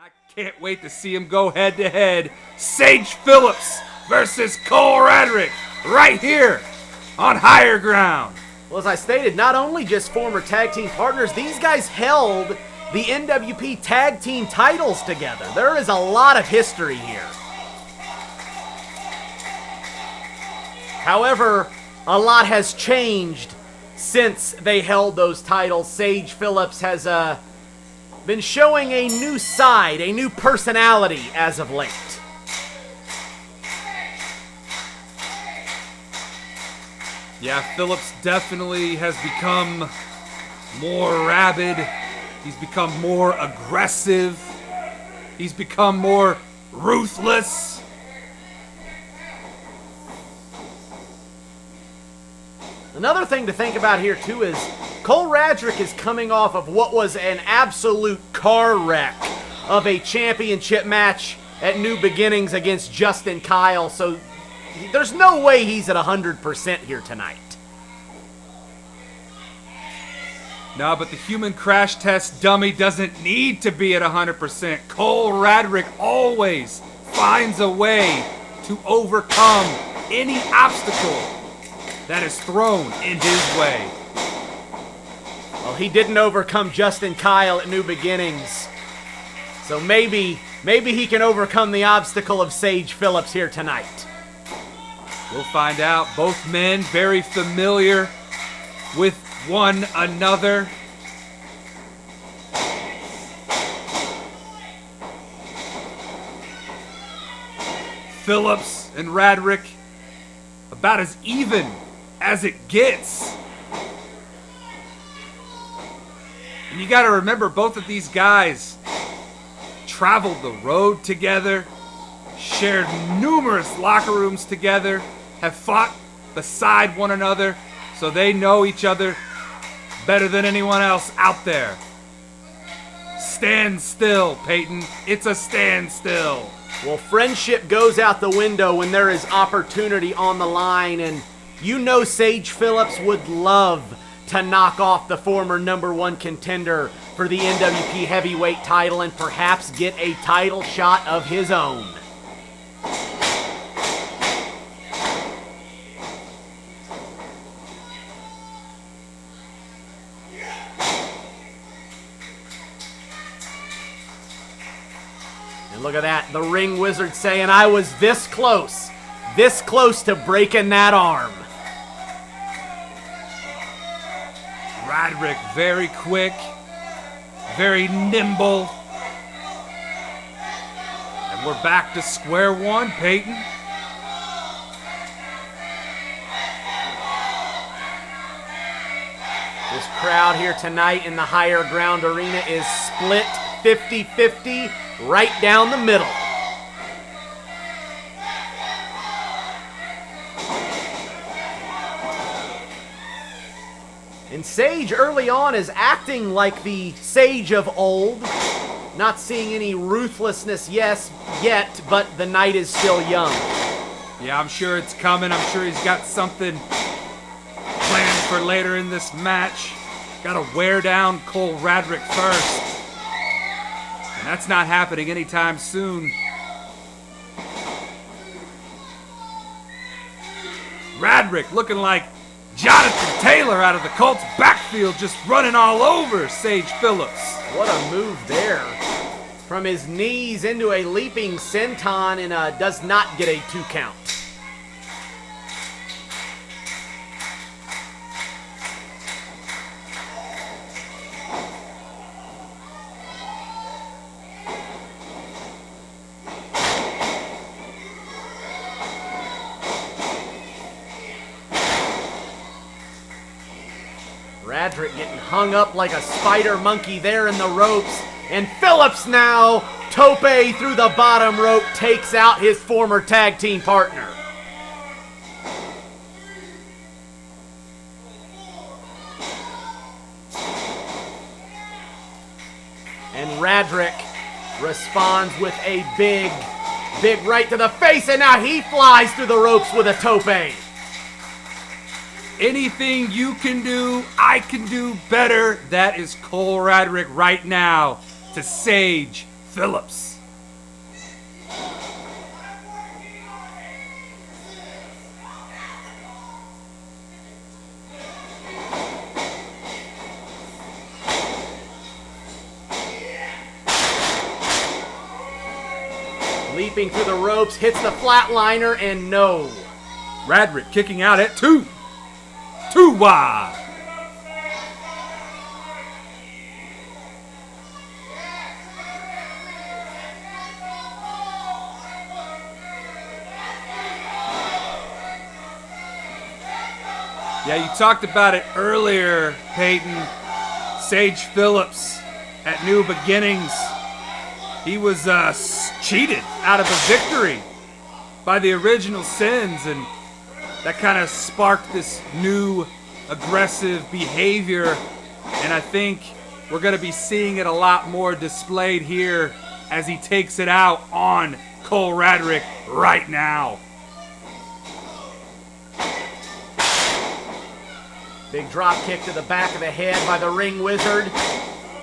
I can't wait to see him go head-to-head. Sage Phillips versus Cole Radrick right here on Higher Ground. Well, as I stated, not only just former tag team partners, these guys held the NWP tag team titles together. There is a lot of history here. However, a lot has changed since they held those titles. Sage Phillips has been showing a new side, a new personality as of late. Yeah, Phillips definitely has become more rabid. He's become more aggressive. He's become more ruthless. Another thing to think about here, too, is Cole Radrick is coming off of what was an absolute car wreck of a championship match at New Beginnings against Justin Kyle, so there's no way he's at 100% here tonight. No, but the human crash test dummy doesn't need to be at 100%. Cole Radrick always finds a way to overcome any obstacle that is thrown in his way. Well, he didn't overcome Justin Kyle at New Beginnings, so maybe he can overcome the obstacle of Sage Phillips here tonight. We'll find out. Both men very familiar with one another. Phillips and Radrick about as even as it gets. And you got to remember, both of these guys traveled the road together, shared numerous locker rooms together, have fought beside one another, so they know each other better than anyone else out there. Stand still, Peyton. It's a standstill. Well, friendship goes out the window when there is opportunity on the line, and you know Sage Phillips would love to knock off the former #1 contender for the NWP Heavyweight title and perhaps get a title shot of his own. And look at that, the ring wizard saying, I was this close to breaking that arm. Radrick very quick, very nimble. And we're back to square one, Peyton. This crowd here tonight in the Higher Ground Arena is split 50-50 right down the middle. And Sage early on is acting like the Sage of old. Not seeing any ruthlessness yet, but the night is still young. Yeah, I'm sure it's coming. I'm sure he's got something planned for later in this match. Gotta wear down Cole Radrick first. And that's not happening anytime soon. Radrick looking like Jonathan Taylor out of the Colts backfield, just running all over Sage Phillips. What a move there. From his knees into a leaping senton and does not get a 2 count. Radrick getting hung up like a spider monkey there in the ropes. And Phillips now, tope through the bottom rope, takes out his former tag team partner. And Radrick responds with a big right to the face, and now he flies through the ropes with a tope. Anything you can do, I can do better. That is Cole Radrick right now to Sage Phillips. Leaping through the ropes, hits the flatliner, and no. Radrick kicking out at 2. 2 wide. Yeah, you talked about it earlier, Peyton. Sage Phillips at New Beginnings. He was cheated out of a victory by the Original Sins, and that kind of sparked this new aggressive behavior, and I think we're going to be seeing it a lot more displayed here as he takes it out on Cole Radrick right now. Big drop kick to the back of the head by the Ring Wizard,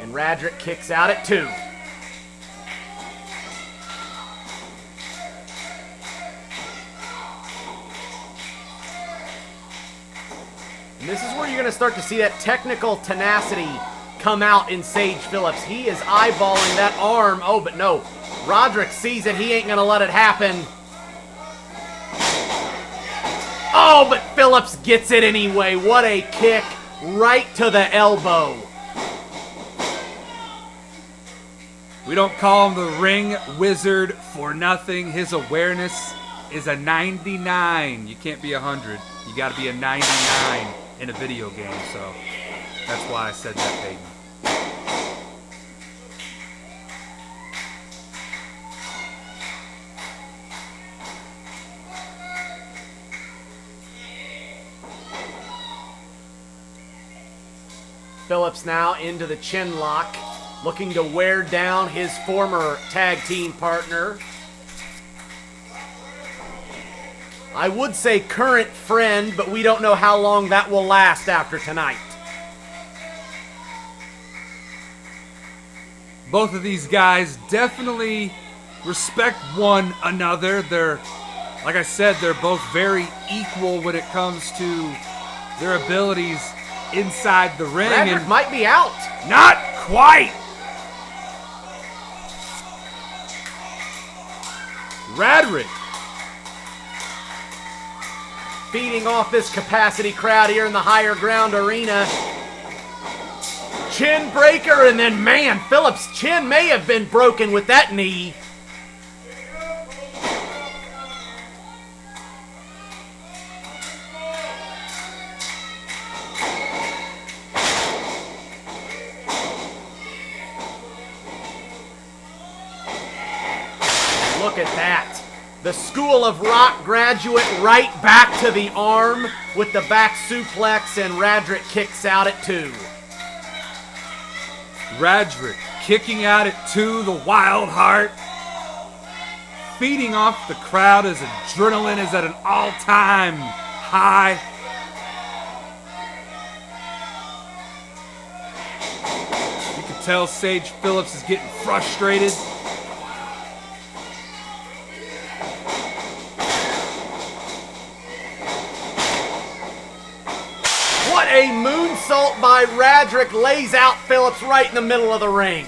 and Radrick kicks out at 2. And this is where you're going to start to see that technical tenacity come out in Sage Phillips. He is eyeballing that arm. Oh, but no. Radrick sees it. He ain't going to let it happen. Oh, but Phillips gets it anyway. What a kick right to the elbow. We don't call him the Ring Wizard for nothing. His awareness is a 99. You can't be 100. You got to be a 99 in a video game, so that's why I said that, Peyton. Phillips now into the chin lock, looking to wear down his former tag team partner. I would say current friend, but we don't know how long that will last after tonight. Both of these guys definitely respect one another. They're, like I said, they're both very equal when it comes to their abilities inside the ring. Radrick And might be out. not quite. Radrick Feeding off this capacity crowd here in the higher ground arena. Chin breaker, and then, man, Phillips' chin may have been broken with that knee. Look at that. The School of Rock graduate right back to the arm with the back suplex, and Radrick kicks out at 2. Radrick kicking out at 2, the Wild Heart. Feeding off the crowd as adrenaline is at an all-time high. You can tell Sage Phillips is getting frustrated. What a moonsault by Radrick, lays out Phillips right in the middle of the ring.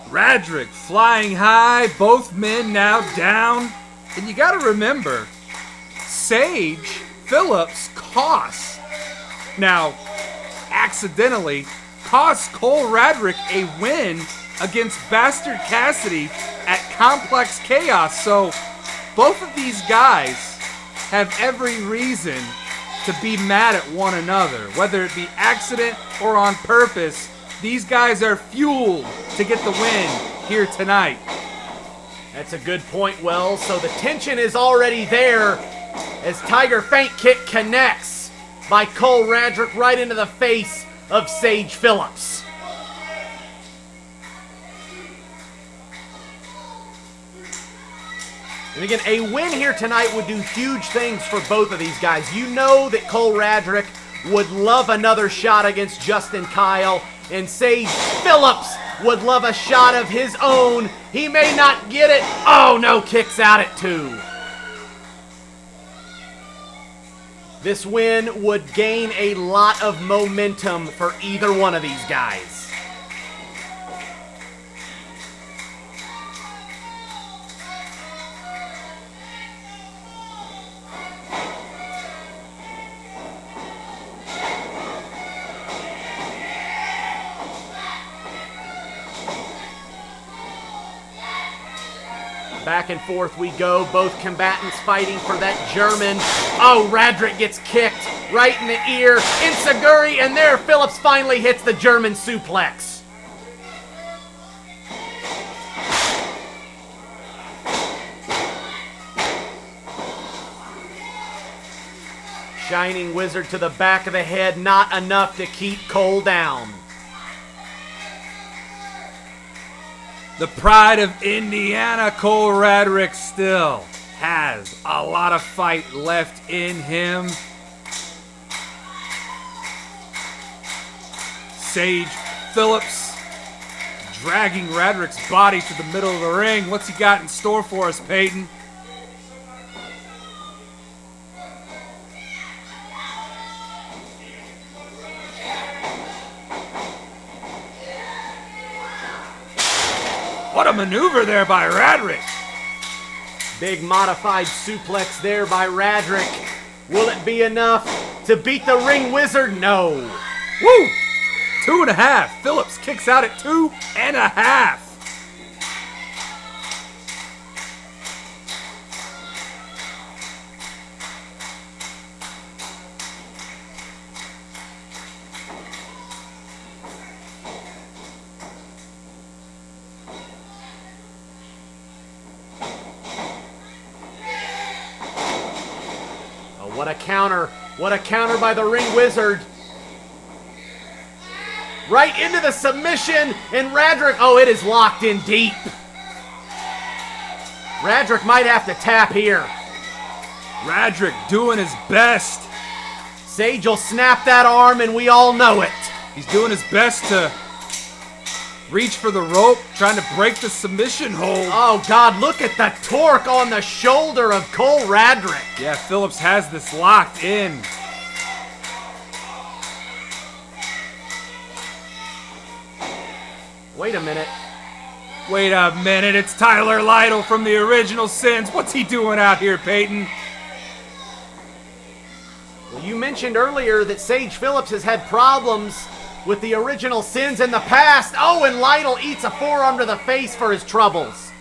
Radrick flying high, both men now down. And you got to remember, Sage Phillips accidentally cost Cole Radrick a win against Bastard Cassidy at Complex Chaos. So both of these guys have every reason to be mad at one another, whether it be accident or on purpose. These guys are fueled to get the win here tonight. That's a good point, Wells. So the tension is already there as Tiger Feint Kick connects by Cole Radrick right into the face of Sage Phillips. And again, a win here tonight would do huge things for both of these guys. You know that Cole Radrick would love another shot against Justin Kyle, and Sage Phillips would love a shot of his own. He may not get it. Oh no, kicks out at 2. This win would gain a lot of momentum for either one of these guys. Back and forth we go, both combatants fighting for that German. Oh, Radrick gets kicked right in the ear. Insaguri, and there Phillips finally hits the German suplex. Shining Wizard to the back of the head, not enough to keep Cole down. The pride of Indiana, Cole Radrick, still has a lot of fight left in him. Sage Phillips dragging Radrick's body to the middle of the ring. What's he got in store for us, Peyton? What a maneuver there by Radrick. Big modified suplex there by Radrick. Will it be enough to beat the Ring Wizard? No. Woo! 2.5. Phillips kicks out at 2.5. What a counter. What a counter by the Ring Wizard. Right into the submission, and Radrick, oh, it is locked in deep. Radrick might have to tap here. Radrick doing his best. Sage will snap that arm, and we all know it. He's doing his best to reach for the rope, trying to break the submission hold. Oh, God, look at the torque on the shoulder of Cole Radrick. Yeah, Phillips has this locked in. Wait a minute. Wait a minute, it's Tyler Lytle from the Original Sins. What's he doing out here, Peyton? Well, you mentioned earlier that Sage Phillips has had problems with the Original Sins in the past. Oh, and Lytle eats a forearm to the face for his troubles.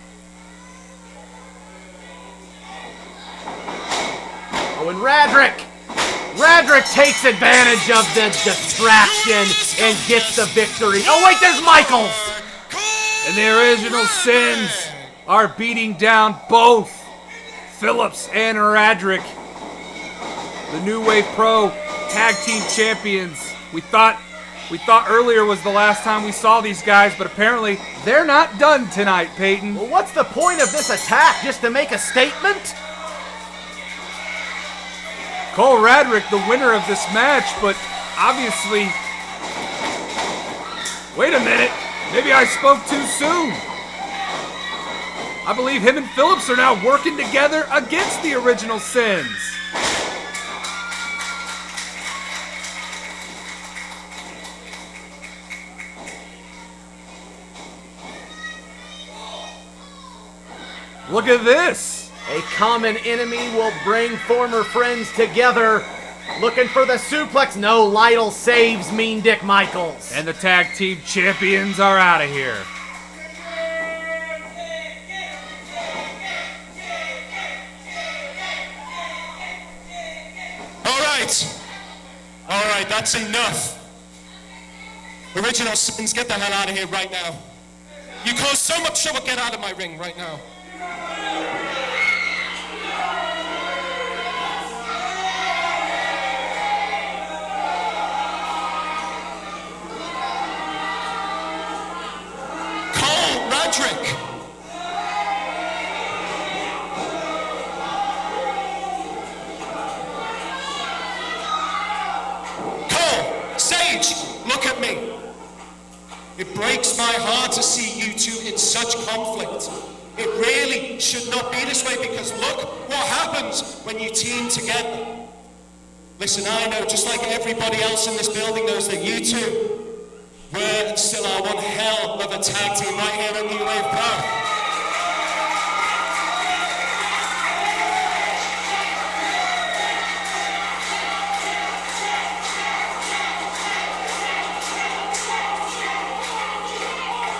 Oh, and Radrick takes advantage of the distraction and gets the victory. Oh, wait, there's Michaels. And the Original Sins are beating down both Phillips and Radrick, the New Wave Pro Tag Team Champions. We thought earlier was the last time we saw these guys, but apparently they're not done tonight, Peyton. Well, what's the point of this attack? Just to make a statement? Cole Radrick, the winner of this match, but obviously... Wait a minute. Maybe I spoke too soon. I believe him and Phillips are now working together against the Original Sins. Look at this. A common enemy will bring former friends together. Looking for the suplex. No, Lytle saves Mean Dick Michaels. And the tag team champions are out of here. All right, that's enough. Original Sins, get the hell out of here right now. You cause so much trouble, get out of my ring right now. Radrick. Cole, Sage, look at me. my heart to see you two in such conflict. It really should not be this way, because look what happens when you team together. Listen, I know, just like everybody else in this building knows, that you two were and still are one hell of a tag team right here at New Wave Pro.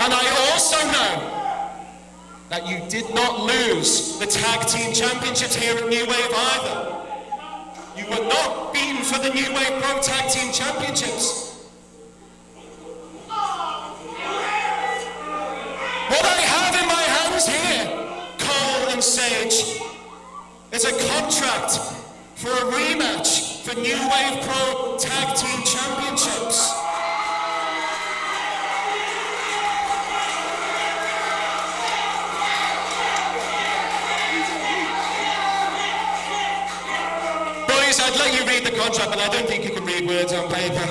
And I also know that you did not lose the tag team championships here at New Wave either. You were not beaten for the New Wave Pro Tag Team Championships. What I have in my hands here, Cole and Sage, is a contract for a rematch for New Wave Pro Tag Team Championships. I'd let you read the contract, but I don't think you can read words on paper.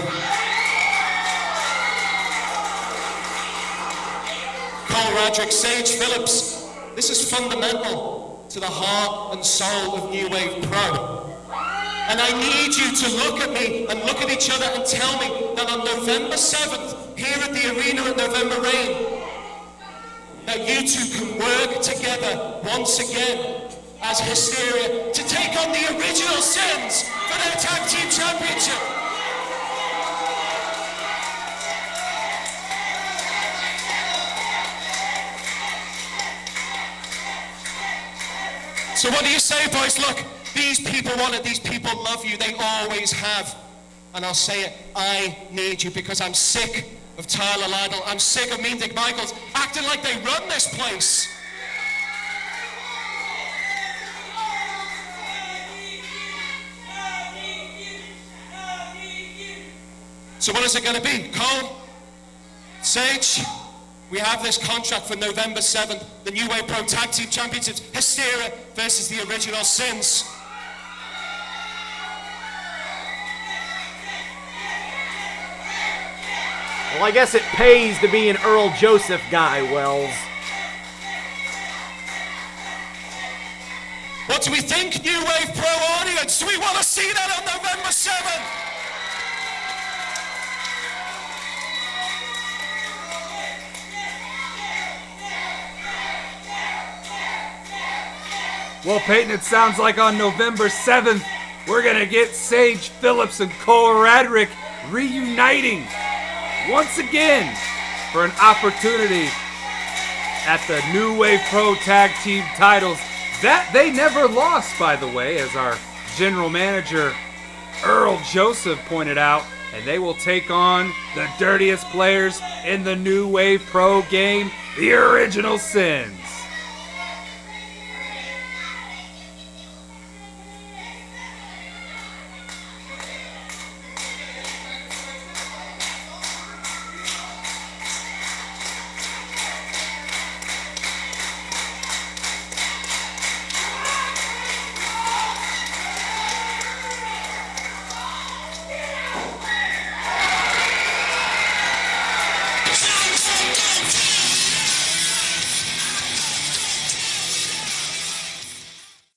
Cole Radrick, Sage Phillips, this is fundamental to the heart and soul of New Wave Pro. And I need you to look at me and look at each other and tell me that on November 7th, here at the arena at November Rain, that you two can work together once again as Hysteria to take on the original Sins for their tag team championship. So what do you say, boys? Look, these people want it, these people love you, they always have. And I'll say it, I need you, because I'm sick of Tyler Lytle, I'm sick of Mean Dick Michaels acting like they run this place. So what is it going to be? Cole? Sage? We have this contract for November 7th, the New Wave Pro Tag Team Championships, Hysteria versus the Original Sins. Well, I guess it pays to be an Earl Joseph guy, Wells. What do we think, New Wave Pro audience? Do we want to see that on November 7th? Well, Peyton, it sounds like on November 7th, we're going to get Sage Phillips and Cole Radrick reuniting once again for an opportunity at the New Wave Pro Tag Team titles that they never lost, by the way, as our general manager Earl Joseph pointed out, and they will take on the dirtiest players in the New Wave Pro game, the Original Sins.